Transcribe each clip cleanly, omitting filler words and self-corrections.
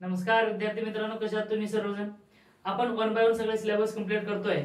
नमस्कार विद्यार्थी मित्रांनो, कशा आहात तुम्ही सर्वजण। आपण वन बाय वन सगळे सिलेबस कंप्लीट करतोय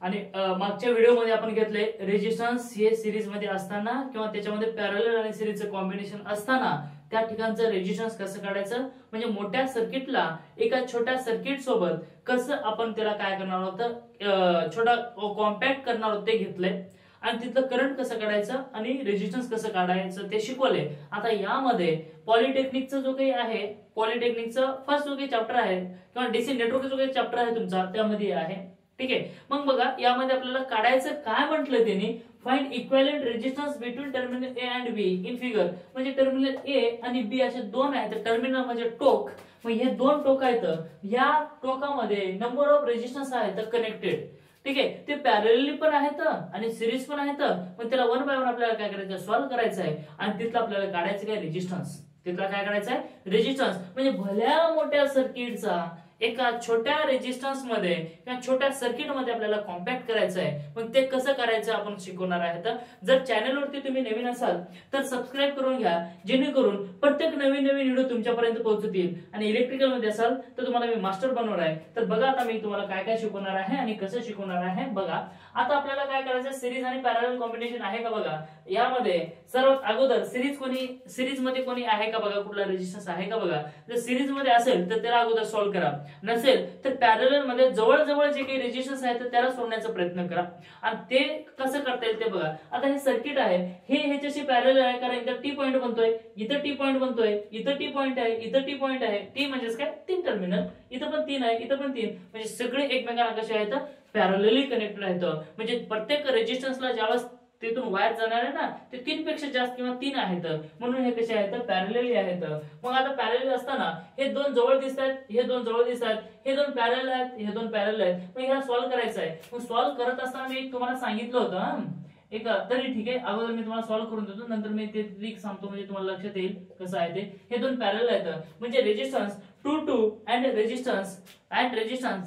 आणि मागच्या व्हिडिओमध्ये आपण घेतले रेजिस्टन्स हे सिरीज मध्ये असताना किंवा त्याच्यामध्ये पॅरलल आणि सिरीजचं कॉम्बिनेशन असताना त्या ठिकाणचं रेजिस्टन्स कसं काढायचं, म्हणजे मोठ्या सर्किटला एका छोट्या सर्किट सोबत कसं आपण त्याला काय करणार आहोत, छोटा कॉम्पॅक्ट करणार आहोत ते घेतलंय आणि तिथलं करंट कसं काढायचं आणि रेजिस्टन्स कसं काढायचं ते शिकवले। आता यामध्ये पॉलिटेक्निकचं जो काही आहे, पॉलिटेक्निकचं फर्स्ट जो काही चॅप्टर आहे किंवा डीसी नेटवर्क जो काही चॅप्टर आहे तुमचा त्यामध्ये आहे, ठीक आहे। मग बघा यामध्ये आपल्याला काढायचं काय म्हटलं त्यांनी, find equivalent resistance between terminal A and be in figure, म्हणजे टर्मिनल ए आणि बी असे दोन आहेत, टर्मिनल म्हणजे टोक, मग हे दोन टोक आहेत, या टोकामध्ये नंबर ऑफ रेजिस्टन्स आहेत कनेक्टेड, ठीक आहे। ते पॅरलली पण आहेत आणि सिरीज पण आहेत, पण त्याला वन बाय वन आपल्याला काय करायचं, सॉल्व्ह करायचं आहे आणि तिथलं आपल्याला काढायचं काय, रेजिस्टन्स, तिथला काय करायचं आहे रेजिस्टन्स, म्हणजे भल्या मोठ्या सर्किटचा एका छोट्या रेजिस्टन्स मध्ये किंवा छोट्या सर्किट मध्ये आपल्याला कॉम्पॅक्ट करायचं आहे। मग ते कसं करायचं आपण शिकवणार आहे। जर चॅनल वरती तुम्ही नवीन असाल तर सबस्क्राइब करून घ्या, जेणेकरून प्रत्येक नवीन व्हिडिओ तुमच्यापर्यंत पोहोचतील। आणि इलेक्ट्रिकल मध्ये असाल तर तुम्हाला मी मास्टर बनवणार आहे, तर बघा आता मी तुम्हाला काय काय शिकवणार आहे आणि कसं शिकवणार आहे बघा। आता आपल्याला काय करायचं, सिरीज आणि पॅरलल कॉम्बिनेशन आहे का बघा। यामध्ये सर्वात अगोदर सिरीज मध्ये कोणी आहे का बघा, कुठला रेजिस्टन्स आहे का बघा। जर सिरीज मध्ये असेल तर त्याला अगोदर सॉल्व्ह करा, नसेल तर पॅरलल मध्ये जवळ जे काही रेजिस्टन्स आहेत त्याला सोडण्याचा प्रयत्न करा आणि ते कसं करता येईल ते बघा। आता हे सर्किट आहे, हे ह्याच्याशी पॅरलल आहे, कारण इथं टी पॉइंट बनतोय, इथं टी पॉइंट बनतोय, इथं टी पॉइंट आहे, इथं टी पॉइंट आहे, टी म्हणजेच काय, तीन टर्मिनल, इथं पण तीन आहे, इथं पण तीन, म्हणजे सगळे एकमेकांना कसे आहेत, पॅरलली कनेक्टेड आहेत। म्हणजे प्रत्येक रेजिस्टन्सला ज्यावेळेस तिथून वायर जाणार आहे ना, ते तीन पेक्षा जास्त किंवा तीन आहेत, म्हणून हे कसे आहेत, पॅरलली आहेत। मग आता पॅरलल असताना हे दोन जवळ दिसत आहेत, हे दोन जवळ दिसत आहेत, हे दोन पॅरलल आहेत, हे दोन पॅरलल आहेत, मग ह्याला सॉल्व्ह करायचं आहे। मग सॉल्व्ह करत असताना मी तुम्हाला सांगितलं होतं एक, तरी ठीक आहे, अगोदर मी तुम्हाला सॉल्व्ह करून देतो, नंतर मी ते ट्रिक सांगतो, म्हणजे तुम्हाला लक्षात येईल कसं आहे ते। हे दोन पॅरलल आहेत, म्हणजे resistance 2 and resistance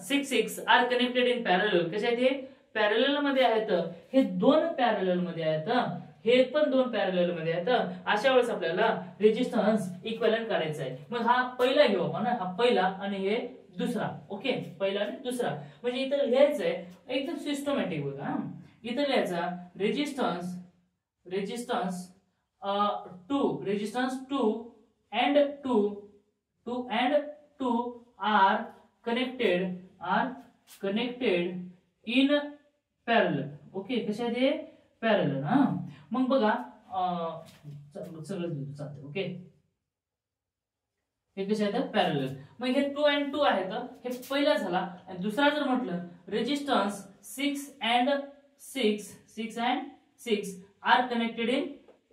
6 are connected in parallel, कसे आहेत हे, पॅरलल मध्ये आहेत, हे दोन पॅरलल मध्ये आहेत, हे पण दोन पॅरलल मध्ये आहेत। अशा वेळेस आपल्याला रेजिस्टन्स इक्विव्हॅलेंट काढायचा आहे। मग हा पहिला घेऊ आपण, हा पहिला आणि हे दुसरा, ओके, पहिला आणि दुसरा, म्हणजे इथं लिहायचंय एकदम सिस्टमॅटिक बघा। इथं लिहायचा resistance 2 and 2 are connected in parallel, okay, कशा आहे ते, पॅरलल। मग बघा सगळं चालतं, ओके, हे कसे आहेत, पॅरलल। मग हे 2 and 2 आहेत, हे पहिला झाला। आणि दुसरा जर म्हटलं resistance 6 and 6 are connected in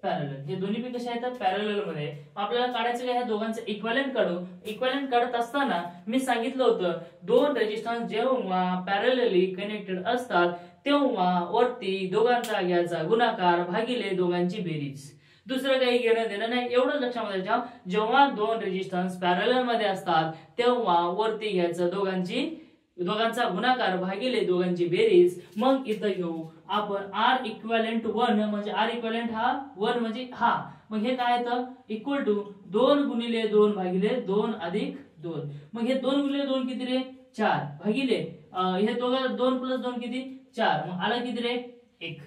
parallel, हे दोन्ही पण कसे आहेत, पॅरलल मध्ये। आपल्याला काढायचं काय, ह्या दोघांचं इक्विव्हॅलेंट काढू। इक्विव्हॅलेंट काढत असताना मी सांगितलं होतं, दोन रेजिस्टन्स जेव्हा पॅरलली कनेक्टेड असतात तेव्हा वरती दोघांचा घ्यायचा गुणाकार भागिले दोघांची बेरीज, दुसरं काही घेणं देणं नाही, एवढं लक्षामध्ये ठेवा। जेव्हा दोन रेजिस्टन्स पॅरलल मध्ये असतात तेव्हा वरती घ्यायचं दोघांचा गुणाकार भागिले दोघांची बेरीज। मग इथं घेऊ आपण आर इक्विव्हॅलेंट 1, म्हणजे आर इक्विव्हॅलेंट हा 1 म्हणजे हा, मग हे काय येतं, इक्वल टू 2 गुणिले 2 भागिले 2 अधिक 2, मग हे 2 गुणिले 2 किती रे, 4 भागिले हे दोघं 2 प्लस 2 किती 4, मग आला किती रे, 1,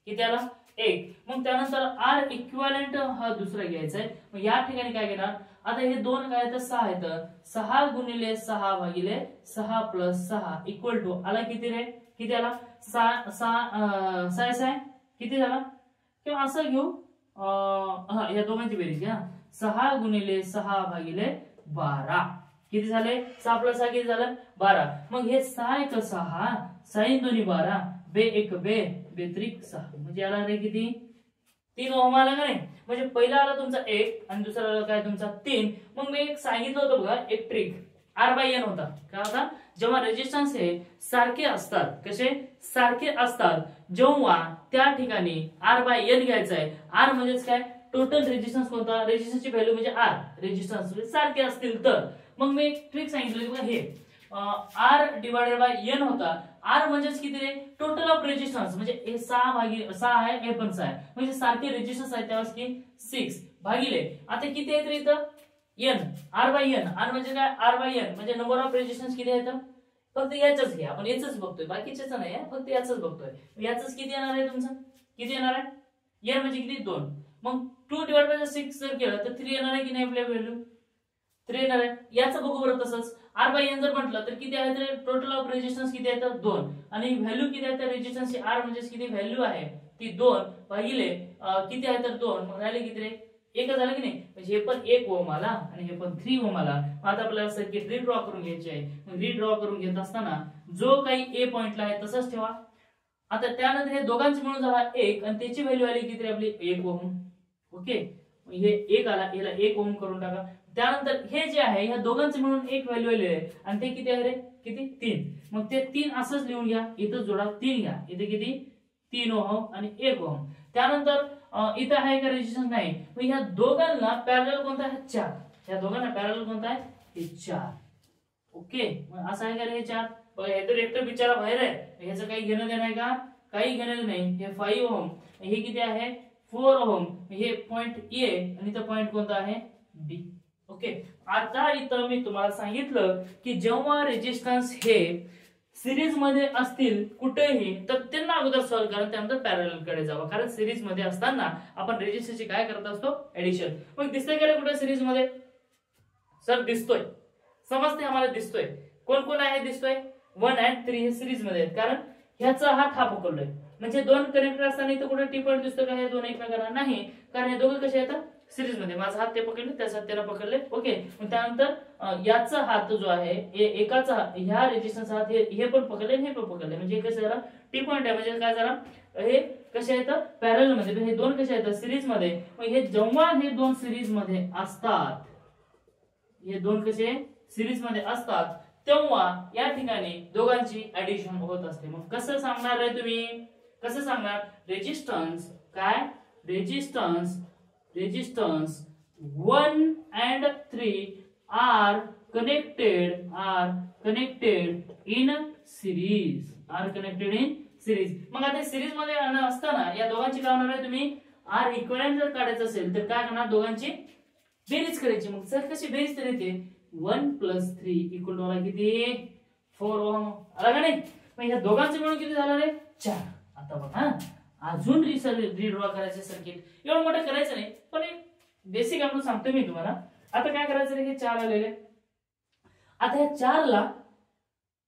किती आला 1। मग त्यानंतर आर इक्विव्हॅलेंट हा दुसरा घ्यायचा आहे। मग या ठिकाणी काय घेणार, आता हे दोन काय आहेत, 6 आहेत, 6 गुणिले 6 भागिले 6 प्लस 6 इक्वल टू आला किती रे, किती आला 6 किती झाला, किंवा असं घेऊ, या दोघांची बेरीज घ्या, 6 गुणिले 6 भागिले 12 किती झाले, 6 प्लस 6 किती झालं 12। मग हे 6 1 6, 6 दोन्ही 12, बे 1 बे 6, म्हणजे याला रे किती 3 ओहम आला का नाही। म्हणजे पहिला आला तुमचा 1 आणि दुसरा आला काय तुमचा 3। मग मी एक सांगितलं होतं बघा, एक ट्रिक आर बाय एन होता, काय होता, जेव्हा रेजिस्टन्स हे सारखे असतात, कसे सारखे असतात, जेव्हा त्या ठिकाणी आर बाय एन घ्यायचा आहे। आर म्हणजेच काय, टोटल रेजिस्टन्स कोणता, रेजिस्टन्सची व्हॅल्यू म्हणजे आर, रेजिस्टन्स सारखे असतील तर। मग मी एक ट्रिक सांगितलं बघा, हे आर डिवाइडेड बाय एन होता, आर म्हणजेच किती रे, टोटल ऑफ रेजिस्टन्स, म्हणजे हे 6 भागिले 6 आहे, हे पण 6 आहे, म्हणजे सारखे रेजिस्टन्स आहेत त्यावेळेस की 6 भागिले, आता किती आहेत रे इथं, n, R by n. R म्हणजे काय? आर बाय एन म्हणजे नंबर ऑफ रेजिस्टन्स किती आहेत? फक्त याचंच घ्या, आपण याचंच बघतोय, बाकीच्याच नाही आहे, फक्त याचंच बघतोय. याचंच किती येणार आहे तुमचं? किती येणार आहे? एन म्हणजे किती? 2. मग 2 डिवाइड बाय 6 जर केलं तर 3 येणार आहे की नाही आपल्या व्हॅल्यू? 3 येणार आहे. याचं बघू बरं तसंच. आर बाय एन जर म्हटलं तर किती आहे? तर टोटल ऑफ रेजिस्टन्स किती आहे? तर 2. आणि व्हॅल्यू किती आहे? तर रेजिस्टन्सची आर म्हणजे किती व्हॅल्यू आहे ती 2 भागिले किती आहे? तर 2. मग राहिले किती रे? एकच झालं की नाही? म्हणजे हे पण 1 ओम आला आणि हे पण 3 ओम आला. आता आपल्याला सर्किट रीड्रॉ करून घ्यायची आहे. मग रीड्रॉ करून घेत असताना जो काही ए पॉइंटला आहे तसंच ठेवा. आता त्यानंतर हे दोघांचे मिळून झाला 1 आणि त्याची व्हॅल्यू आली किती आपली? 1 ओम. ओके, हे 1 आला, याला 1 ओम करून टाका. त्यानंतर हे जे आहे ह्या दोघांचे मिळून एक व्हॅल्यू आली आहे आणि ते किती आहे रे? किती? 3. मग ते 3 असंच लिहून घ्या. इथं जोडा 3 घ्या. इथे किती? 3 ओहम आणि 1 ओहम. त्यानंतर इथं आहे का रेजिस्टन्स? नाही. मग ह्या दोघांना पॅरलल कोणता आहे? 4. ह्या दोघांना पॅरलल कोणता आहे? हे 4. ओके, मग असं आहे का रे हे 4? बघा हे तर एकटं बिचारा बाहेर आहे, ह्याचं काही घेणं देणं आहे का? काही घेणं नाही. हे 5 ओहम, हे किती आहे? 4 ओहम. हे पॉइंट ए आणि इथं पॉइंट कोणता आहे? बी. ओके, आता इथं मी तुम्हाला सांगितलं की जेव्हा रेजिस्टन्स हे सिरीज मध्ये असतील कुठेही तर त्यांना अगोदर सॉल्व्ह करा, त्यानंतर पॅरलल कडे जावा. कारण सिरीज मध्ये असताना आपण रेजिस्टन्सची काय करत असतो? एडिशन. मग दिसतंय का कुठे सिरीज मध्ये? सर दिसतोय, समजते आम्हाला, दिसतोय. कोण कोण आहे? दिसतोय 1 and 3 हे सिरीज मध्ये आहेत. कारण ह्याचा हात हा पकडलोय म्हणजे 2 कनेक्टर असताना इथं कुठे टिपण दिसतो का? हे 2 एकमेकांना नाही, कारण हे दोघं कसे येतात? सिरीज मध्ये. माझा हात ते पकडले, त्याचा हात त्याला पकडले. ओके, मग त्यानंतर याचा हात जो आहे एकाचा ह्या रेजिस्टन्स हात हे पण पकडले, हे पण पकडले. म्हणजे कसं झालं? टी पॉइंट आहे. म्हणजे काय झालं? हे कसे येतात? पॅरलल मध्ये. हे 2 कसे येतात? सिरीज मध्ये. मग हे जेव्हा हे 2 सिरीज मध्ये असतात, हे 2 कसे सिरीज मध्ये असतात तेव्हा या ठिकाणी दोघांची ऍडिशन होत असते. मग कसं सांगणार आहे तुम्ही? कसं सांगणार? रेजिस्टन्स काय? Resistance 1 and 3 are connected in series. मग आता सिरीज मध्ये असताना या दोघांची काय होणार आहे? तुम्ही आर इक्विव्हॅलेंट जर काढायचं असेल तर काय करणार? दोघांची बेरीज करायची. मग सर कशी बेरीज करायची? 1 + 3 = किती? 4 ओहम. आला का नाही? मग ह्या दोघांचे मिळून किती झालं रे? 4. आता बघा अजून रीड्रॉ करायचे सर्किट. एवढं मोठं करायचं नाही, पण एक बेसिक आपण सांगतो मी तुम्हाला. आता काय करायचं रे? हे 4 आलेले. आता ह्या 4 ला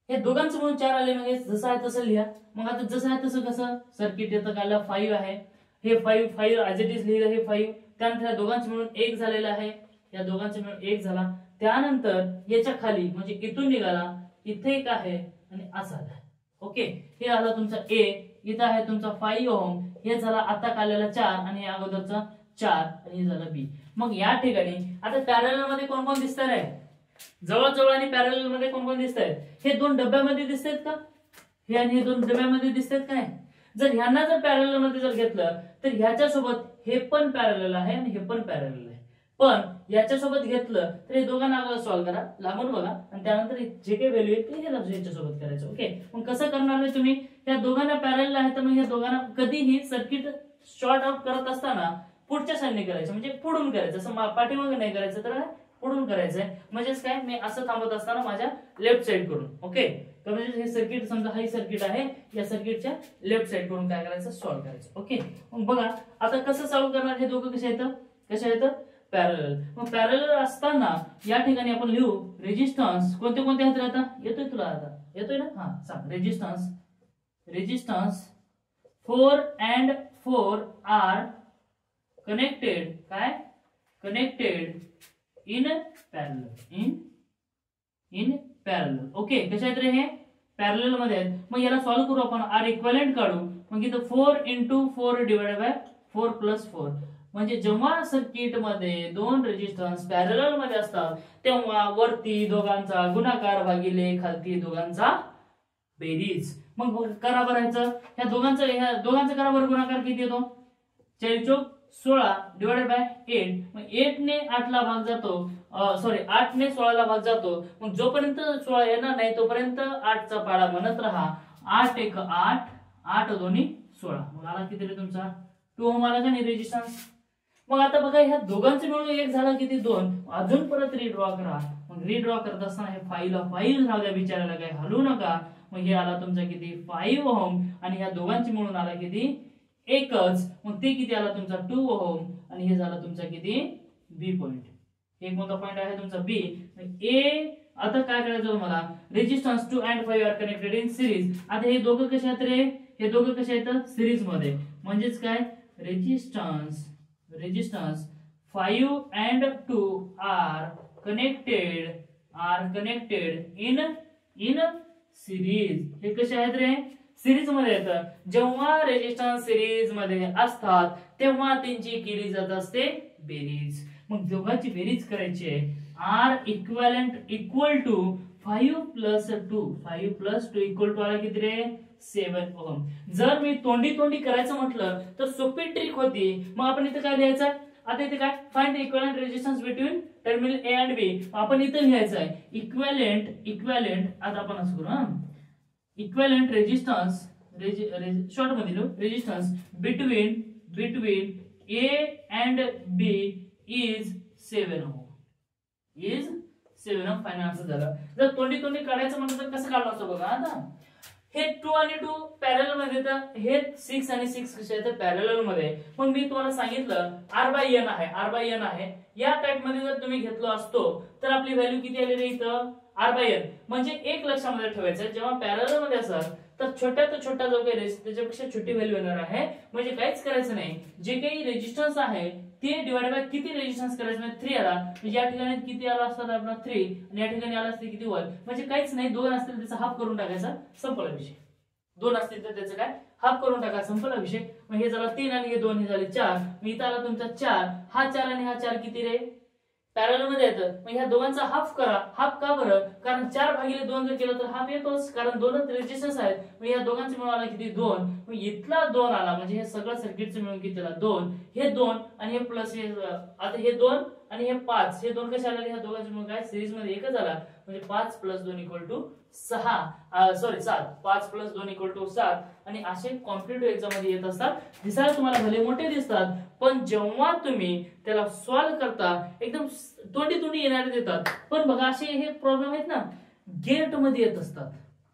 हे दोघांचं मिळून 4 आले, म्हणजे जसं आहे तसं लिहा. मग आता जसं आहे तसं कसं सर्किट येतं का? 5 आहे, हे 5 ऍज इट इज लिहिलं, हे 5. त्यानंतर या दोघांचं मिळून 1 झालेलं आहे, या दोघांचं मिळून 1 झाला. त्यानंतर याच्या खाली म्हणजे इथून निघाला, इथे एक आहे आणि असा आला. ओके, हे आला तुमचा ए. इथं आहे तुमचा 5 ओहम. हे झाला आता काढलेला 4 आणि अगोदरचा 4 आणि हे झालं बी. मग या ठिकाणी आता पॅरलल मध्ये कोण कोण दिसत आहे? जवळजवळ आणि पॅरलल मध्ये कोण कोण दिसत आहेत? हे 2 डब्यामध्ये दिसत आहेत का? हे आणि हे 2 डब्यामध्ये दिसत आहेत काय? जर ह्यांना जर पॅरलल मध्ये जर घेतलं तर ह्याच्यासोबत हे पण पॅरलल आहे आणि हे पण पॅरलल आहे. पण याच्यासोबत घेतलं तर हे दोघांना अगोदर सॉल्व्ह करा, लांबून बघा आणि त्यानंतर जे काही व्हॅल्यू आहे ते ह्याच्यासोबत करायचं. ओके, मग कसं करणार आहे तुम्ही? या दोघांना पॅरलल आहे तर मग या दोघांना कधीही सर्किट शॉर्ट आउट करत असताना पुढच्या साईडने करायचं, म्हणजे पुढून करायचं. असं पाठीमागे नाही करायचं, तर पुढून करायचंय. म्हणजेच काय? मी असं थांबत असताना माझ्या लेफ्ट साइड करून. ओके, तर म्हणजे हे सर्किट समजा हा सर्किट आहे, या सर्किटच्या लेफ्ट साइड करून काय करायचं? सॉल्व्ह करायचं. ओके, मग बघा आता कसं सॉल्व्ह करणार? हे दोघं कसे येतं? कसे येतं? पॅरलल. मग पॅरलल असताना या ठिकाणी आपण लिहू रेजिस्टन्स कोणते कोणते आहेत? आता येतोय तुला? आता येतोय ना? हा, सांग. रेजिस्टन्स 4 and 4 आर कनेक्टेड काय? Connected in parallel. ओके, कशा आहेत रे? हे पॅरलल मध्ये आहेत. मग याला सॉल्व्ह करू आपण. आर इक्विव्हॅलेंट काढू. मग इथं 4 × 4 / 4 + 4. म्हणजे जेव्हा सर्किट मध्ये 2 रेजिस्टन्स पॅरलल मध्ये असतात तेव्हा वरती दोघांचा गुणाकार भागिले खालती दोघांचा बेरीज. मग करा बरं ह्या दोघांचा करा बरं गुणाकार. किती येतो? 4 × 16 / 8. मग 8 ने 8 ला भाग जातो, 8 ने 16 ला भाग जातो. मग जोपर्यंत 16 येणार नाही तोपर्यंत 8 चा पाडा म्हणत राहा. 8 × 8 8 × 2 = 16. मग आला किती रे तुमचा? 2 ओहम आला का नाही रेजिस्टन्स? मग आता बघा ह्या दोघांचे मिळून एक झाला किती 2, अजून परत रिड्रॉ करा. मग रिड्रॉ करत असताना हे 5 राहू द्या बिचारायला, काही हलवू नका. मग हे आला तुमचा किती 5 ओहम आणि ह्या दोघांचे मिळून आला किती एकच. मग ते किती आला तुमचा 2 ओहम आणि हे झाला तुमचा किती बी पॉइंट. हे कोणता पॉइंट आहे तुमचा बी. ए आता काय करायचं तुम्हाला, resistance 2 and 5 are connected in series. आता हे दोघं कसे आहेत रे, हे दोघं कसे आहेत सिरीज मध्ये, म्हणजेच काय resistance 5 and 2 are connected in series. हे कसे आहेत रे, सिरीज मध्ये येतं. जेव्हा रेजिस्टन्स सिरीज मध्ये असतात तेव्हा त्यांची केली जात असते बेरीज. मग दोघांची बेरीज करायची आहे. R equivalent equal to 5 + 2 equal to आला किती रे 7 ओहम. जर मी तोंडी करायचं म्हटलं तर सोपी ट्रिक होती. मग आपण इथे काय लिहायचं, आता इथे काय find the equivalent resistance between terminal A and B. आपण इथे लिहायचं आहे इक्विव्हॅलेंट. आता आपण असं करू हा, इक्विव्हॅलेंट रेजिस्टन्स शॉर्ट मध्ये लिहू, resistance between A and B is 7 ohm. Final answer झालं. जर तोंडी काढायचं म्हटलं तर कसं काढलं असतं बघा. आता हे 2 आणि 2 पॅरलल मध्ये, तर हे 6 आणि 6 कसे आहेत पॅरलल मध्ये. मग मी तुम्हाला सांगितलं R/N आहे. या टाइप मध्ये जर तुम्ही घेतलो असतो तर आपली व्हॅल्यू किती आली रे इथं R/N. म्हणजे एक लक्षामध्ये ठेवायचं, जेव्हा पॅरलल मध्ये असाल तर छोट्यात छोटा जो काही त्याच्यापेक्षा छोटी व्हॅल्यू येणार आहे. म्हणजे काहीच करायचं नाही, जे काही रेजिस्टन्स आहे ते डिवाइड बाय किती रेजिस्टन्स करायचं म्हणजे 3 आला. म्हणजे या ठिकाणी किती आला असतात आपला 3 आणि या ठिकाणी आला असते किती 1. म्हणजे काहीच नाही, 2 असतील त्याचा हाफ करून टाकायचा, संपला विषय. 2 असतील तर त्याचं काय हाफ करून टाका, संपला विषय. मग हे झाला 3 आणि हे 2, हे झाले 4. मग इथं आला तुमचा 4. हा 4 आणि हा 4 किती रे पॅरलल मध्ये येतं. मग ह्या दोघांचा हाफ करा. हाफ का बरं, कारण 4/2 जर केलं तर हाफ येतोच, कारण 2च रेजिस्टन्स आहेत. मग या दोघांचे मिळून आला किती 2. मग इथला 2 आला, म्हणजे हे सगळं सर्किटचं मिळून किती आला 2. हे 2 आणि हे प्लस हे, आता हे 2 आणि हे 5, हे 2 कसे आले, ह्या दोघांचे मिळून काय सिरीज मध्ये एकच आला. म्हणजे 5 + 2 = 7. 5 + 2 = 7. आणि असे कॉम्पिटिटिव्ह एक्झाम मध्ये येत असतात. दिसायला तुम्हाला भले मोठे दिसतात, पण जेव्हा तुम्ही त्याला सॉल्व्ह करता एकदम तोंडी येणारे देतात. पण बघा असे हे प्रॉब्लेम आहेत ना, गेट मध्ये येत असतात,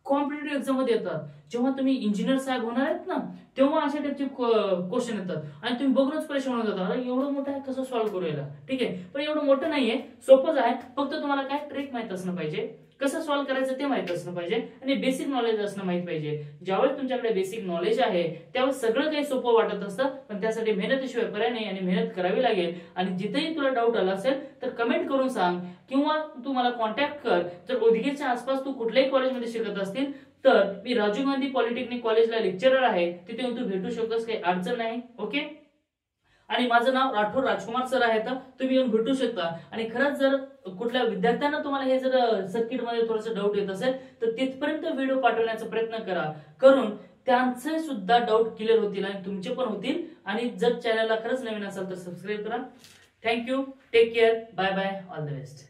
कॉम्पिटिटिव्ह एक्झाम मध्ये येतात. जेव्हा तुम्ही इंजिनियर साहेब होणार आहेत ना तेव्हा अशा टाइपचे क्वेश्चन येतात आणि तुम्ही बघूनच परेशान होऊन जाता, एवढं मोठं आहे कसं सॉल्व्ह करू याला. ठीक आहे, पण एवढं मोठं नाहीये, सोपंच आहे. फक्त तुम्हाला काय ट्रिक माहित असणं पाहिजे, कसं सॉल्व्ह करायचं ते माहित असणं पाहिजे आणि बेसिक नॉलेज असणं माहित पाहिजे. ज्यावेळेस तुमच्याकडे बेसिक नॉलेज आहे त्यावेळेस सगळं काही सोपं वाटत असतं. पण त्यासाठी मेहनतीशिवाय पर्याय नाही आणि मेहनत करावी लागेल. आणि जिथेही तुला डाऊट आला असेल तर कमेंट करून सांग किंवा तू मला कॉन्टॅक्ट कर. जर उदगीरच्या आसपास तू कुठल्याही कॉलेजमध्ये शिकत असतील तर मी राजीव गांधी पॉलिटेक्निक कॉलेजला लेक्चरर आहे, तिथे येऊन तू भेटू शकतोस, काही अडचण नाही. ओके, आणि माझं नाव राठोड राजकुमार सर आहे, तर तुम्ही येऊन भेटू शकता. आणि खरंच जर कुठल्या विद्यार्थ्यांना तुम्हाला हे जर सर्किट मध्ये थोडंसं डाऊट येत असेल तर तिथपर्यंत व्हिडिओ पाठवण्याचा प्रयत्न करून त्यांचे सुद्धा डाऊट क्लिअर होतील आणि तुमचे पण होतील. आणि जर चॅनलला खरंच नवीन असाल तर सबस्क्राईब करा. Thank you, take care, bye bye, all the best.